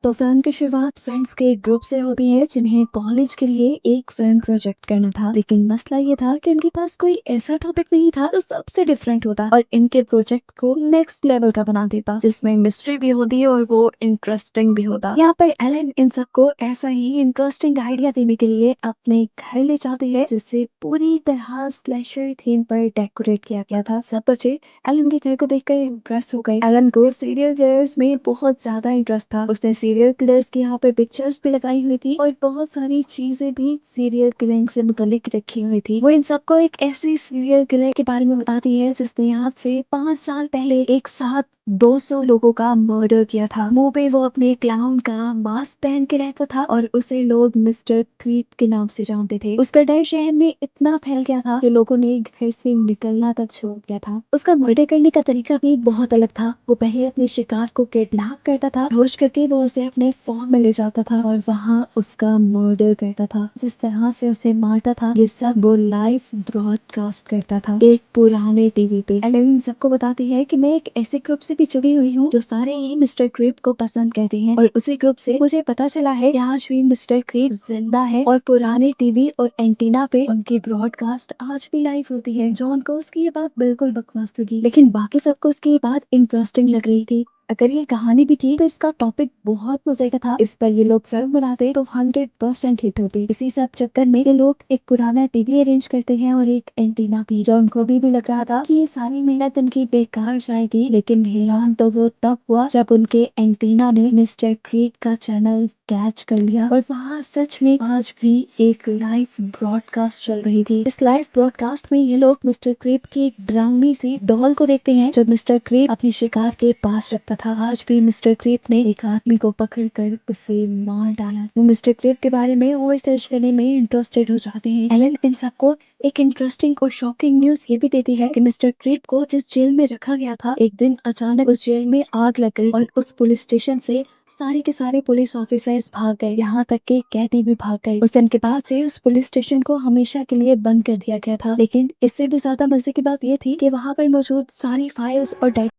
तो फिल्म की शुरुआत फ्रेंड्स के एक ग्रुप से होती है जिन्हें कॉलेज के लिए एक फिल्म प्रोजेक्ट करना था। लेकिन मसला ये था कि उनके पास कोई ऐसा टॉपिक नहीं था जो सबसे डिफरेंट होता और इनके प्रोजेक्ट को नेक्स्ट लेवल का बना देता, जिसमें मिस्ट्री भी होती है और वो इंटरेस्टिंग भी होता। यहाँ पर एलन इन सबको ऐसा ही इंटरेस्टिंग आइडिया देने के लिए अपने घर ले जाती है, जिसे पूरी तरह स्लैशर थीम पर डेकोरेट किया गया था। सब बच्चे एलन के घर को देखकर इम्प्रेस हो गए। एलन को सीरियल किलर्स में बहुत ज्यादा इंटरेस्ट था। उसने सीरियल किलर्स की यहाँ पर पिक्चर्स भी लगाई हुई थी और बहुत सारी चीजें भी सीरियल किलिंग से मुतालिक रखी हुई थी। वो इन सबको एक ऐसी सीरियल किलर के बारे में बताती है जिसने आज से 5 साल पहले एक साथ 200 लोगों का मर्डर किया था। मुंह पे वो अपने क्लाउन का मास्क पहन के रहता था और उसे लोग मिस्टर क्रीप के नाम से जानते थे। उसका डर शहर में इतना फैल गया था कि लोगों ने घर से निकलना तक छोड़ दिया था। उसका मर्डर करने का तरीका भी बहुत अलग था। वो पहले अपने शिकार को किडनैप करता था, होश करके वो उसे अपने फॉर्म में ले जाता था और वहाँ उसका मर्डर करता था। जिस तरह से उसे मारता था ये सब वो लाइव ब्रॉडकास्ट करता था एक पुराने टीवी पे। एलेन सबको बताती है कि मैं एक ऐसे ग्रुप से भी जुड़ी हुई हूँ जो सारे ही मिस्टर क्रीप को पसंद करते हैं और उसी ग्रुप से मुझे पता चला है कि आज भी मिस्टर क्रीप जिंदा है और पुराने टीवी और एंटीना पे उनकी ब्रॉडकास्ट आज भी लाइव होती है। जॉन को उसकी ये बात बिल्कुल बकवास लगी, लेकिन बाकी सबको उसकी ये बात इंटरेस्टिंग लग रही थी। अगर ये कहानी भी थी तो इसका टॉपिक बहुत मजे का था। इस पर ये लोग फिल्म बनाते तो 100% हिट होती। इसी सब चक्कर में ये लोग एक पुराना टीवी अरेंज करते हैं और एक एंटीना भी। जो उनको भी लग रहा था कि ये सारी मेहनत उनकी बेकार जाएगी, लेकिन हैरान तो वो तब हुआ जब उनके एंटीना ने मिस्टर क्रीप का चैनल कैच कर लिया और वहाँ सच में आज भी एक लाइव ब्रॉडकास्ट चल रही थी। इस लाइव ब्रॉडकास्ट में ये लोग मिस्टर क्रीप की एक ब्राउनी सी डॉल को देखते हैं जो मिस्टर क्रीप अपने शिकार के पास रखता था। आज भी मिस्टर क्रीप ने एक आदमी को पकड़कर उसे मार डाला। वो मिस्टर क्रीप के बारे में और रिसर्च करने में इंटरेस्टेड हो जाते हैं। एलन इन सबको एक इंटरेस्टिंग और शॉकिंग न्यूज ये भी देती है कि मिस्टर क्रीप को जिस जेल में रखा गया था, एक दिन अचानक उस जेल में आग लग गई और उस पुलिस स्टेशन से सारे के सारे पुलिस ऑफिसर्स भाग गए, यहाँ तक के कैदी भी भाग गए। उस दिन के बाद से उस पुलिस स्टेशन को हमेशा के लिए बंद कर दिया गया था। लेकिन इससे भी ज्यादा मजे की बात ये थी कि वहाँ पर मौजूद सारी फाइल्स और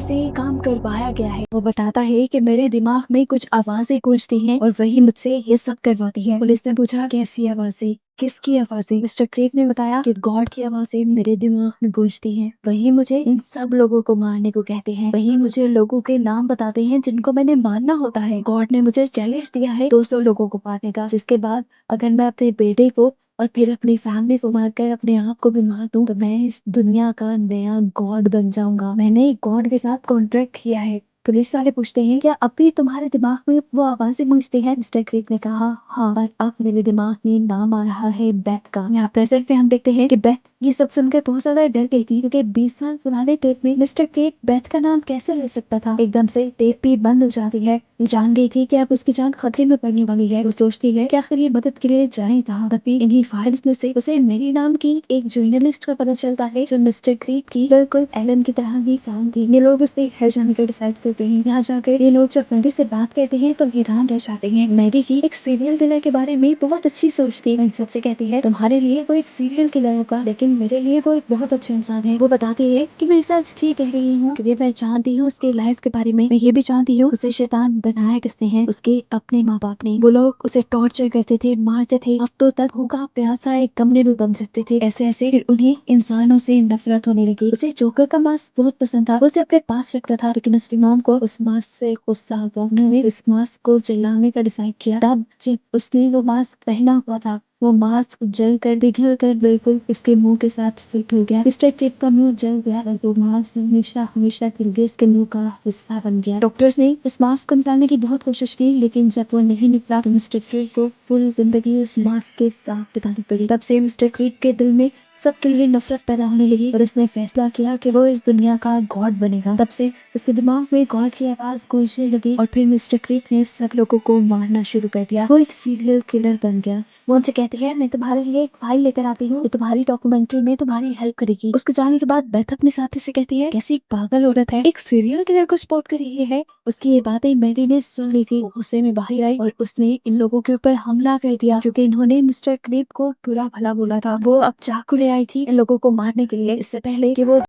से ये काम करवाया गया है। वो बताता है कि मेरे दिमाग में कुछ आवाजें गूंजती हैं और वही मुझसे ये सब करवाती है। पुलिस ने पूछा कैसी आवाजें, किसकी आवाजें? मिस्टर क्रेग ने बताया कि गॉड की आवाजें मेरे दिमाग में गूंजती हैं। वही मुझे इन सब लोगों को मारने को कहते हैं। वही मुझे लोगों के नाम बताते हैं जिनको मैंने मारना होता है। गॉड ने मुझे चैलेंज दिया है 200 लोगों को मारने का, जिसके बाद अगर मैं अपने बेटे को और फिर अपनी फैमिली को मारकर अपने आप को भी मार दूं तो मैं इस दुनिया का नया गॉड बन जाऊंगा। मैंने गॉड के साथ कॉन्ट्रैक्ट किया है। पुलिस वाले पूछते हैं क्या अब भी तुम्हारे दिमाग में वो आवाजें गूंजती हैं? मिस्टर क्रिक ने कहा हाँ, पर अब मेरे दिमाग में नाम आ रहा है बेथ का। यहाँ प्रेजेंट में हम देखते हैं कि बेथ ये सब सुनकर बहुत ज्यादा डर गई थी, क्योंकि 20 साल पुराने टेप में मिस्टर क्रिक बेथ का नाम कैसे ले सकता था। एकदम से टेप भी बंद हो जाती है। जान गई थी कि अब उसकी जान खतरे में पड़ने वाली है। वो सोचती है कि आखिर ये मदद के लिए जाए था। तभी इन्हीं फाइल्स में से उसे मेरी नाम की एक जर्नलिस्ट का पता चलता है जो मिस्टर क्रीक की बिल्कुल एलन की तरह ही फैन थी। ये लोग उसके घर जाने का डिसाइड करते हैं। यहाँ जाकर ये लोग जब मैरी से बात करते हैं तो हैरान रह जाते हैं। मैरी ही एक सीरियल किलर के बारे में बहुत अच्छी सोच थी। इन सबसे कहती है तुम्हारे लिए वो एक सीरियल किलर होगा, लेकिन मेरे लिए वो एक बहुत अच्छा इंसान है। वो बताती है कि मैं ऐसा इसलिए कह रही हूँ क्योंकि मैं जानती हूँ उसके लाइफ के बारे में। मैं ये भी जानती हूँ उसे शैतान बनाया किसने है, उसके अपने माँ बाप ने। वो लोग उसे टॉर्चर करते थे, मारते थे, हफ्तों तक भूखा प्यासा एक कमरे में बंद रखते थे। ऐसे ऐसे फिर उन्हें इंसानों से नफरत होने लगी। उसे जोकर का मास्क बहुत पसंद था। वो उसे अपने पास रखता था, लेकिन उसकी मॉम को उस मास्क से गुस्सा आ गया। उन्होंने उस मास्क को जलाने का डिसाइड किया। तब जब उसने वो मास्क पहना हुआ था, वो मास्क जल कर पिघल कर बिल्कुल उसके मुंह के साथ फिट हो गया। मिस्टर क्रिक का मुंह जल गया और वो मास्क हमेशा हमेशा के लिए उसके मुंह का हिस्सा बन गया। डॉक्टर्स ने उस मास्क को निकालने की बहुत कोशिश की, लेकिन जब वो नहीं निकला तो मिस्टर क्रिक को पूरी जिंदगी उस मास्क के साथ बितानी पड़ी। तब से मिस्टर क्रिक के दिल में सबके लिए नफरत पैदा होने लगी और उसने फैसला किया कि वो इस दुनिया का गॉड बनेगा। तब से उसके दिमाग में गॉड की आवाज गूंजने लगी और फिर मिस्टर क्रिक ने सब लोगों को मारना शुरू कर दिया। वो एक सीरियल किलर बन गया। वो उनसे कहती है मैं तुम्हारे लिए एक फाइल लेकर आती हूँ जो तुम्हारी डॉक्यूमेंट्री में तुम्हारी हेल्प करेगी। उसके जाने के बाद बेथ अपने साथी से कहती है कैसी पागल औरत है, एक सीरियल किलर को सपोर्ट कर रही है। उसकी ये बातें मैरी ने सुन ली थी। वो गुस्से में बाहर आई और उसने इन लोगों के ऊपर हमला कर दिया, क्योंकि इन्होंने मिस्टर क्रीप को बुरा भला बोला था। वो अब चाकू ले आई थी इन लोगों को मारने के लिए, इससे पहले कि वो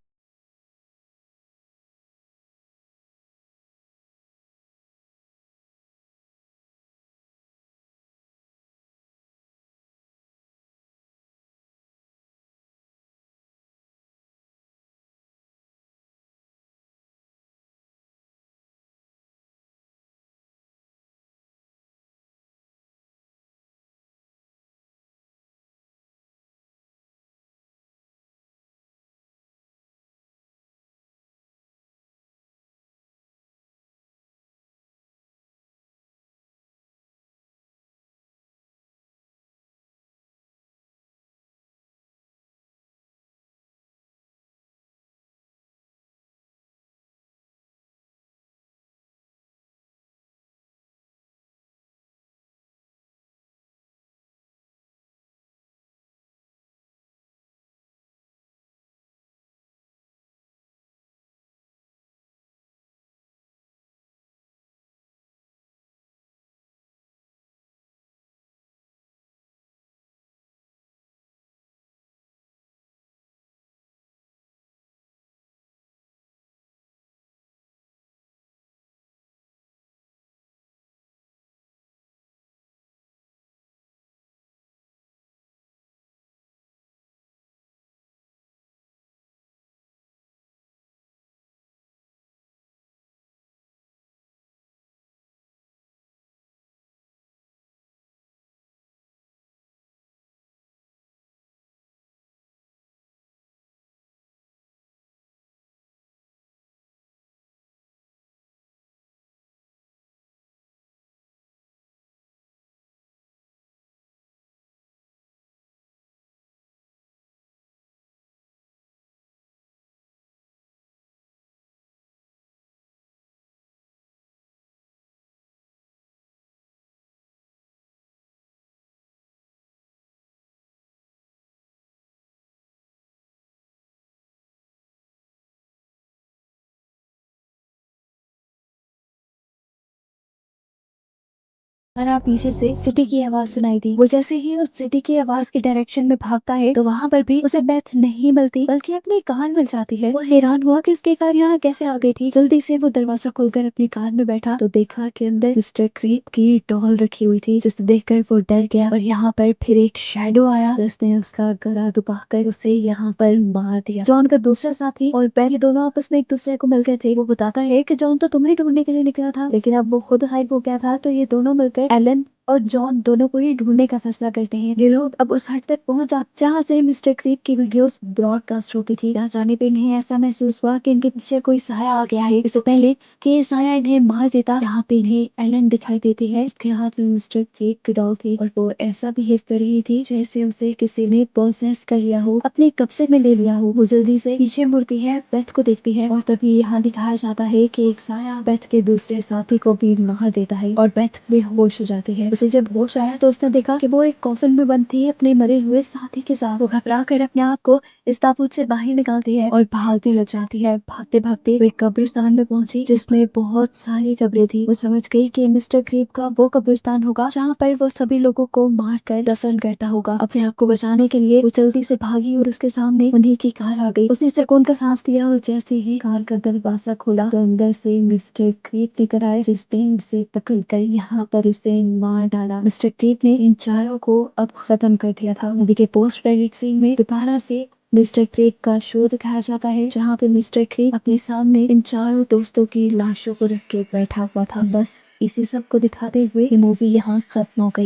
और पीछे से सिटी की आवाज सुनाई दी। वो जैसे ही उस सिटी की आवाज के डायरेक्शन में भागता है तो वहाँ पर भी उसे बेथ नहीं मिलती बल्कि अपनी कार मिल जाती है। वो हैरान हुआ कि उसकी कार यहाँ कैसे आ गई थी। जल्दी से वो दरवाजा खोलकर अपनी कार में बैठा तो देखा कि अंदर मिस्टर क्रीप की डॉल रखी हुई थी, जिसे देखकर वो डर गया। और यहाँ पर फिर एक शैडो आया जिसने उसका गला दबाकर उसे यहाँ पर मार दिया। जॉन का दूसरा साथी और बेथ ये दोनों आपस में एक दूसरे को मिल गए थे। वो बताता है कि जॉन तो तुम्हें ढूंढने के लिए निकला था, लेकिन अब वो खुद गायब हो गया था। तो ये दोनों मिलकर एलन और जॉन दोनों को ही ढूंढने का फैसला करते हैं। ये लोग अब उस हट तक पहुंच जाते जहाँ से मिस्टर क्रीप की वीडियोस ब्रॉडकास्ट होती थी। यहाँ जाने पे इन्हें ऐसा महसूस हुआ कि इनके पीछे कोई साया आ गया है, इससे पहले कि ये साया इन्हें मार देता। यहाँ पे इन्हें एलन दिखाई देती है, इसके हाथ में मिस्टर क्रीप की डॉल थी और वो ऐसा बिहेव कर रही थी जैसे उसे किसी ने प्रोसेस कर लिया हो, अपने कब्जे में ले लिया हो। वो जल्दी से पीछे मुड़ती है, बेथ को देखती है और तभी यहाँ दिखाया जाता है कि एक साया बेथ के दूसरे साथी को भी मार देता है और बेथ बेहोश हो जाती है। उसे जब होश आया तो उसने देखा कि वो एक कॉफिन में बंद थी अपने मरे हुए साथी के साथ। वो घबरा कर अपने आप को इस ताबूत से बाहर निकालती है और भागने लग जाती है। भागते भागते वो एक कब्रिस्तान में पहुंची जिसमें बहुत सारी कब्रें थी। वो समझ गई कि मिस्टर क्रीप का वो कब्रिस्तान होगा जहाँ पर वो सभी लोगों को मार कर दफन करता होगा। अपने आप को बचाने के लिए वो जल्दी से भागी और उसके सामने उन्हीं की कार आ गई। उसी सुकून का सांस लिया और जैसे ही कार का दरवाजा खोला तो अंदर से मिस्टर क्रीप निकल आए, जिसने उसे पकड़ कर यहाँ पर उसे मार डाला। मिस्टर क्रीप ने इन चारों को अब खत्म कर दिया था। मूवी के पोस्ट क्रेडिट सीन में दोबारा से मिस्टर क्रीप का शो दिखाया जाता है, जहाँ पे मिस्टर क्रीप अपने सामने इन चारों दोस्तों की लाशों को रख के बैठा हुआ था। बस इसी सब को दिखाते हुए ये मूवी यहाँ खत्म हो गई।